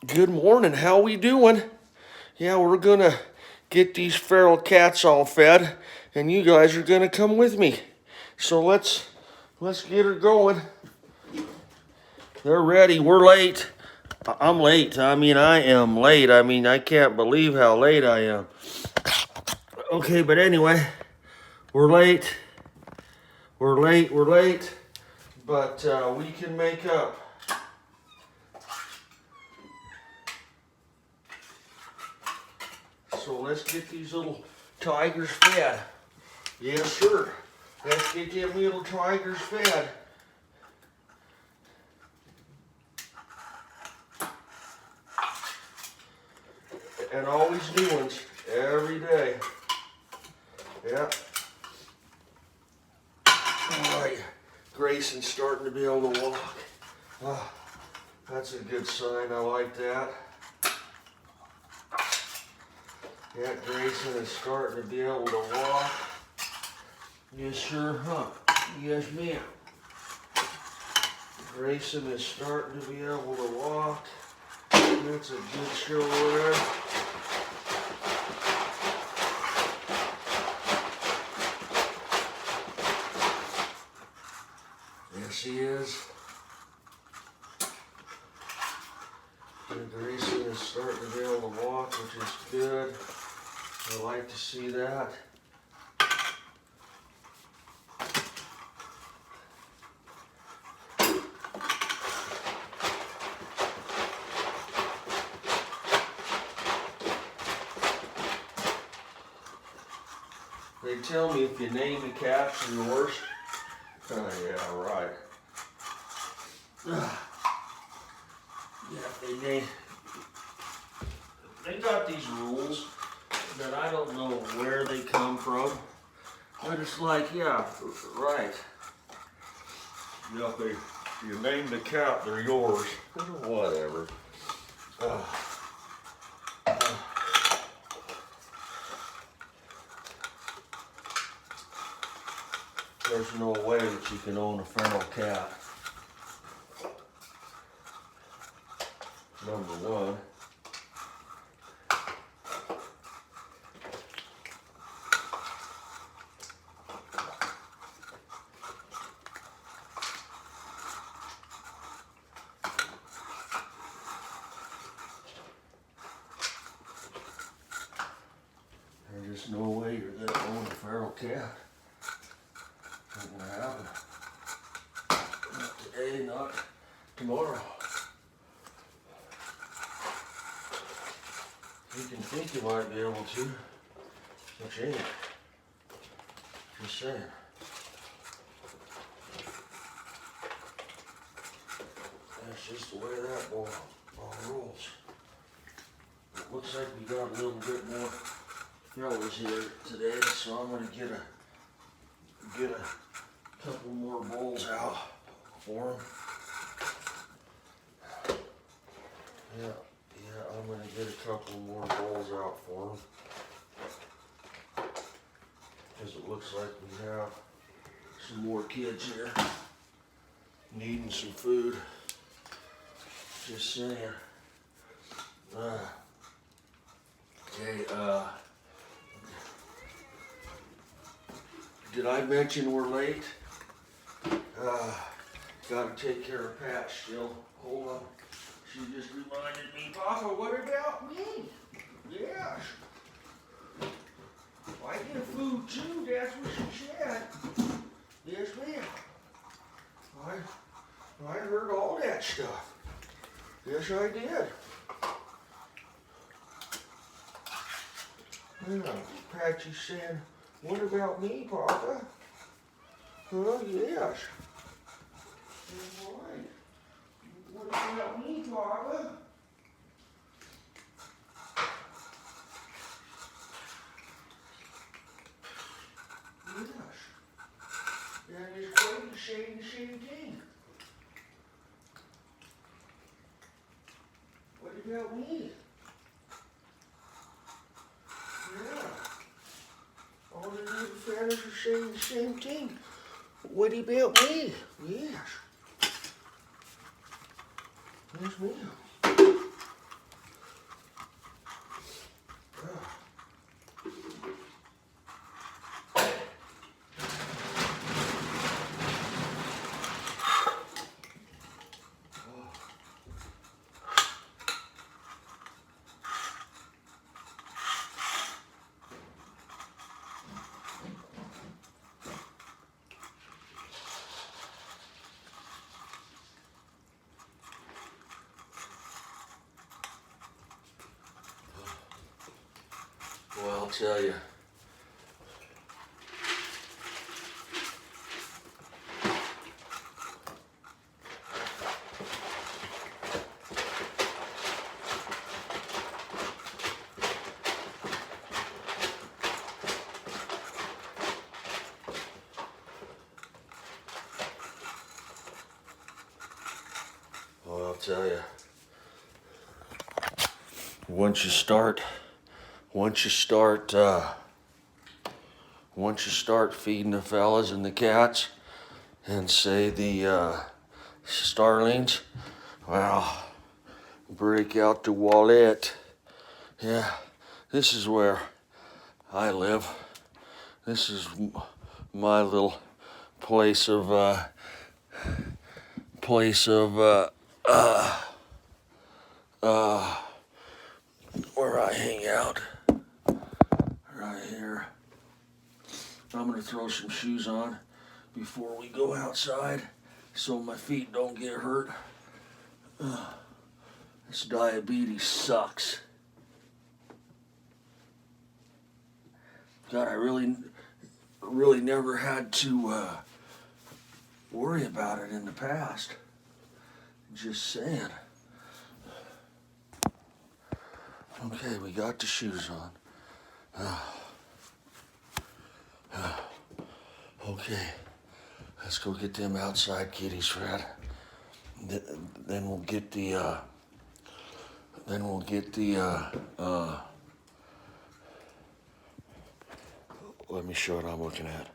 Good morning. How we doing? Yeah, we're gonna get these feral cats all fed, and you guys are gonna come with me. So let's get her going. They're ready. We're late. I'm late. I am late. I can't believe how late I am. Okay, but anyway, we're late. We're late. But we can make up. So let's get these little tigers fed. Yes, sir. Let's get them little tigers fed. And always new ones every day. Yeah. All right. Grayson's starting to be able to walk. Oh, that's a good sign. I like that. Yeah, Grayson is starting to be able to walk. Yes, sir, huh? Yes, ma'am. Grayson is starting to be able to walk. That's a good show there. Yes, he is. And Grayson is starting to be able to walk, which is good. I like to see that. They tell me if you name the cats, they're yours. Oh, yeah, right. Yeah, they got these rules that I don't know where they come from. But it's like, yeah, right. Yeah, if you name the cat, they're yours. Whatever. There's no way that you can own a feral cat. Number one. There's just no way you're gonna own a feral cat. Not gonna happen. Not today, not tomorrow. You can think you might be able to, but you ain't. Just saying. That's just the way that ball rolls. It looks like we got a little bit more fellas here today, so I'm gonna get a couple more bowls out for them. Yeah, I'm gonna get a couple more bowls out for them. Because it looks like we have some more kids here needing some food. Just saying. Okay, did I mention we're late? Gotta take care of Pat still. Hold on. She just reminded me, Papa, what about me? Yes. I get food too, that's what she said. Yes, ma'am. I heard all that stuff. Yes, I did. Yeah, Patsy's saying, what about me, Papa? Oh, yes. All right. What about me, Papa? Yes. And it's Cody saying the same thing. What about me? Yeah. All the little fellas are saying the same thing. What about me? Yes. Yes, ma'am. tell you. Well, I'll tell you. Once you start feeding the fellas and the cats, and say the starlings, well, break out the wallet. Yeah, this is where I live. This is my little place of where I hang out. Right here. I'm gonna throw some shoes on before we go outside so my feet don't get hurt. This diabetes sucks. God, I really never had to worry about it in the past. Just saying. Okay, we got the shoes on. Okay, let's go get them outside kitties, Fred. Then we'll get the let me show what I'm looking at.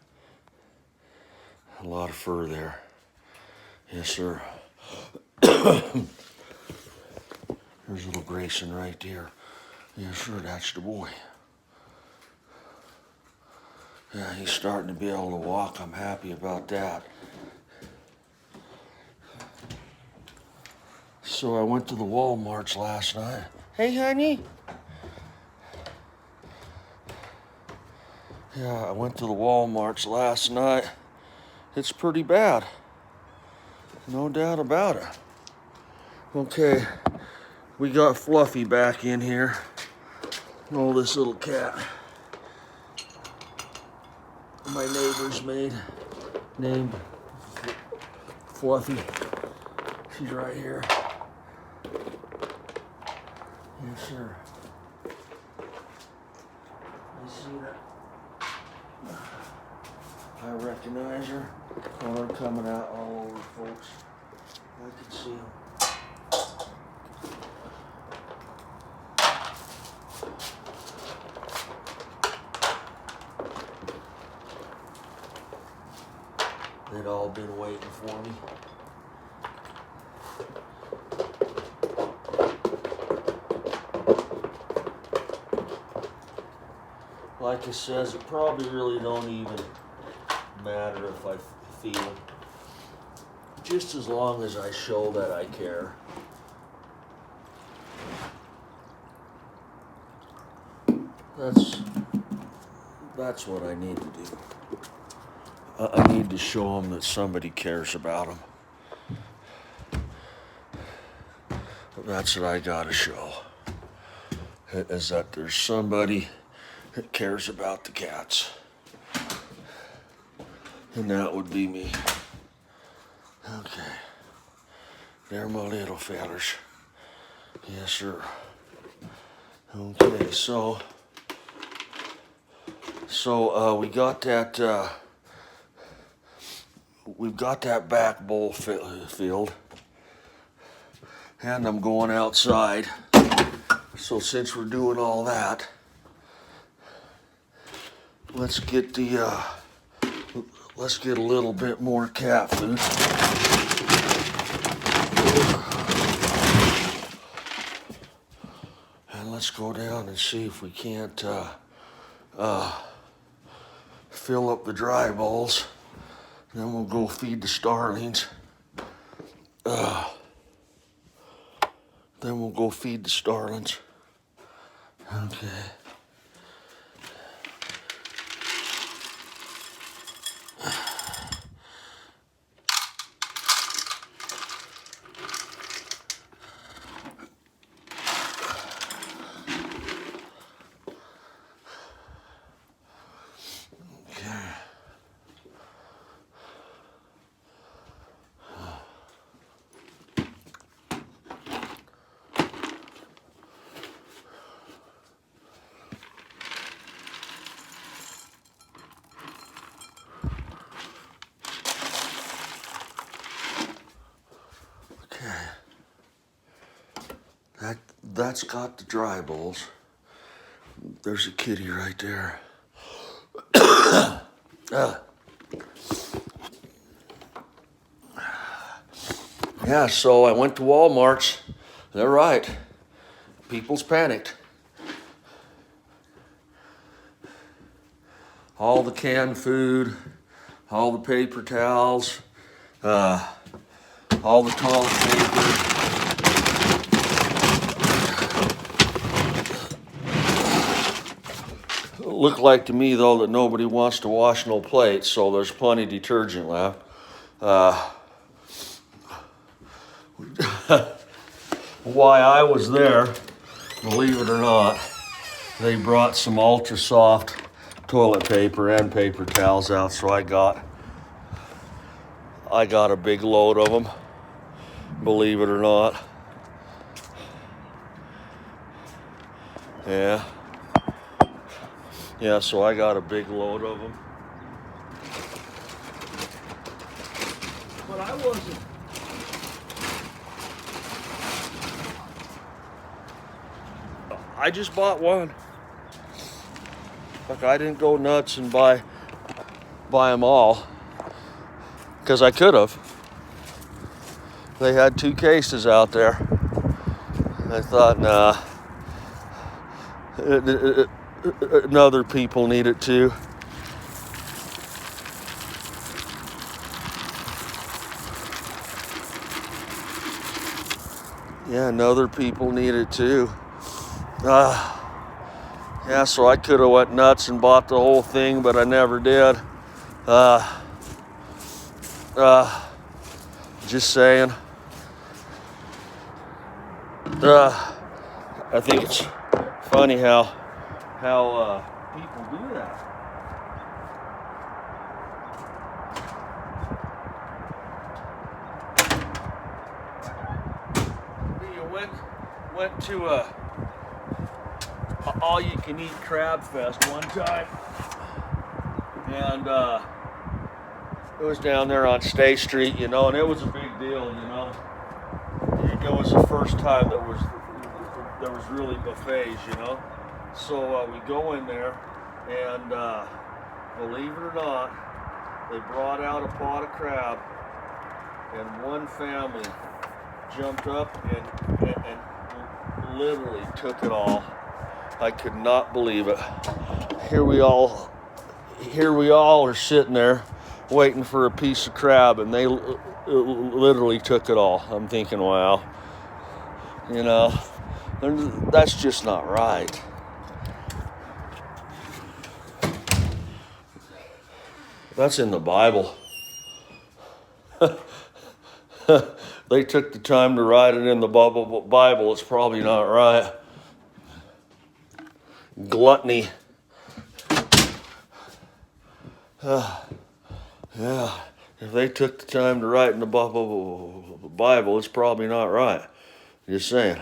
A lot of fur there. Yes, sir. There's little Grayson right there. Yes, sir, that's the boy. Yeah, he's starting to be able to walk. I'm happy about that. So I went to the Walmarts last night. Hey, honey. Yeah, I went to the Walmarts last night. It's pretty bad. No doubt about it. Okay, we got Fluffy back in here. Oh, this little cat. My neighbor's maid, named Fluffy. She's right here. Yes, sir. You see that? I recognize her. Oh, they're coming out all over, folks. I can see them. They'd all been waiting for me. Like it says, it probably really don't even matter if I feed them. Just as long as I show that I care. That's what I need to do. I need to show them that somebody cares about them. That's what I gotta show. Is that there's somebody that cares about the cats. And that would be me. Okay. They're my little fellers. Yes, sir. Okay, so we got that, we've got that back bowl filled. And I'm going outside. So since we're doing all that, let's get a little bit more cat food. And let's go down and see if we can't fill up the dry bowls. Then we'll go feed the starlings. Then we'll go feed the starlings. Okay. That's got the dry bowls. There's a kitty right there. Yeah, so I went to Walmart's. They're right. People's panicked. All the canned food, all the paper towels, all the toilet paper. Looked like to me though that nobody wants to wash no plates, so there's plenty of detergent left. Why I was there, believe it or not, they brought some ultra soft toilet paper and paper towels out, so I got a big load of them, believe it or not. Yeah, so I got a big load of them. But I wasn't. I just bought one. Look, I didn't go nuts and buy them all, because I could have. They had 2 cases out there. I thought, nah, and other people need it too. Yeah, and other people need it too. Yeah, so I could have went nuts and bought the whole thing, but I never did. Just saying. I think it's funny how people do that. You went to a all-you-can-eat crab fest one time, and it was down there on State Street, and it was a big deal, It was the first time there was really buffets, So we go in there, and believe it or not, they brought out a pot of crab, and one family jumped up and literally took it all. I could not believe it. Here we all are sitting there waiting for a piece of crab, and they literally took it all. I'm thinking, wow, that's just not right. That's in the Bible. They took the time to write it in the Bible. It's probably not right. Gluttony. Yeah, if they took the time to write in the Bible, it's probably not right. Just saying.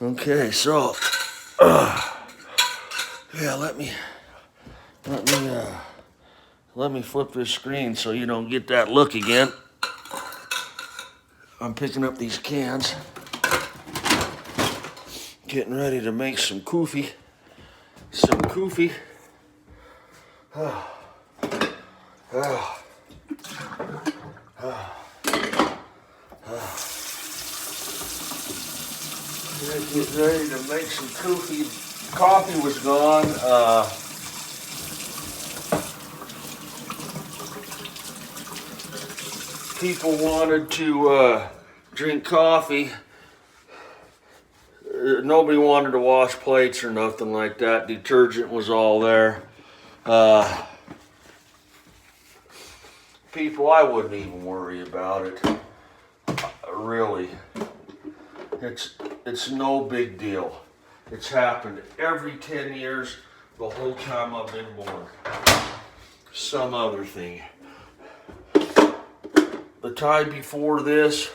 Okay, so yeah, let me flip this screen so you don't get that look again. I'm picking up these cans, getting ready to make some koofy. Get ready to make some koofy. Coffee was gone. People wanted to drink coffee. Nobody wanted to wash plates or nothing like that. Detergent was all there. People, I wouldn't even worry about it. Really. It's no big deal. It's happened every 10 years, the whole time I've been born. Some other thing. The time before this,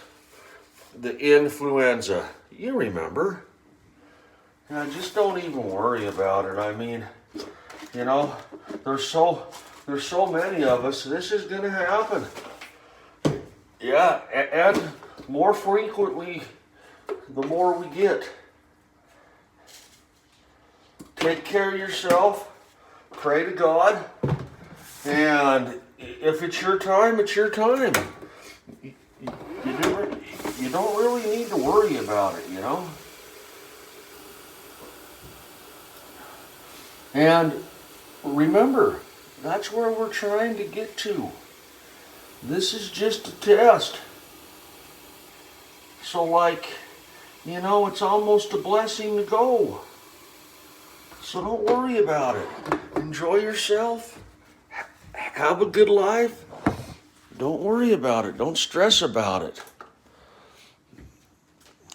the influenza. You remember. Just don't even worry about it. I mean, there's so many of us. This is gonna happen. Yeah, and more frequently, the more we get. Take care of yourself, pray to God, and if it's your time, it's your time. You don't really need to worry about it, you know? And remember, that's where we're trying to get to. This is just a test. So like, you know, it's almost a blessing to go. So don't worry about it. Enjoy yourself. Have a good life. Don't worry about it. Don't stress about it.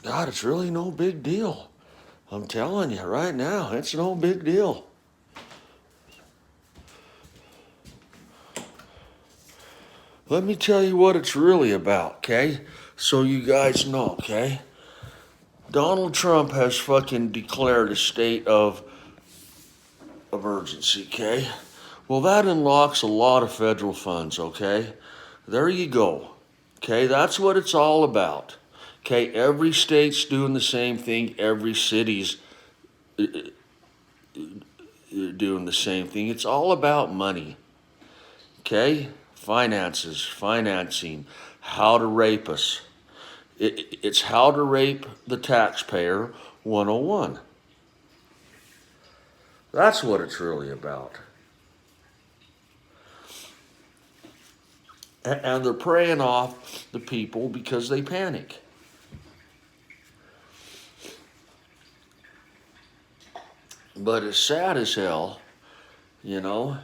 God, it's really no big deal. I'm telling you right now, it's no big deal. Let me tell you what it's really about, okay? So you guys know, okay? Donald Trump has fucking declared a state of emergency, okay? Well, that unlocks a lot of federal funds, okay? There you go, okay? That's what it's all about, okay? Every state's doing the same thing. Every city's doing the same thing. It's all about money, okay? Finances, financing, how to rape us. It's how to rape the taxpayer 101. That's what it's really about. And they're preying off the people because they panic. But it's sad as hell, you know,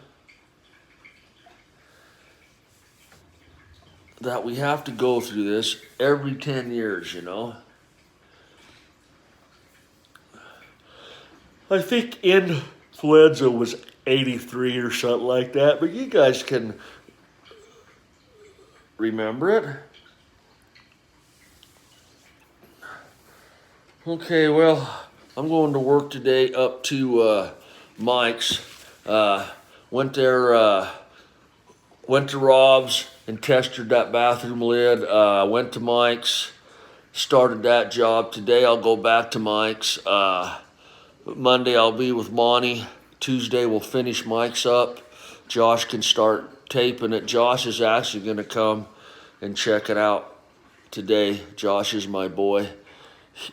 that we have to go through this every 10 years, you know. I think influenza was 83 or something like that, but you guys can remember it. Okay, well, I'm going to work today up to Mike's. Went there, went to Rob's and tested that bathroom lid. Went to Mike's, started that job. Today I'll go back to Mike's. Monday I'll be with Monty. Tuesday we'll finish Mike's up. Josh can start taping it. Josh is actually going to come and check it out today. Josh is my boy.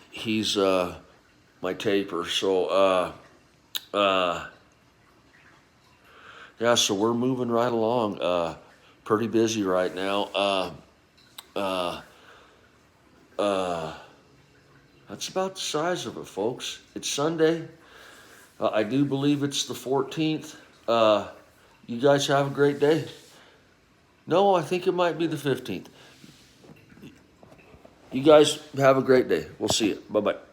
He's my taper. So yeah, so we're moving right along. Pretty busy right now. That's about the size of it, folks. It's Sunday. I do believe it's the 14th. You guys have a great day. No, I think it might be the 15th. You guys have a great day. We'll see you. Bye-bye.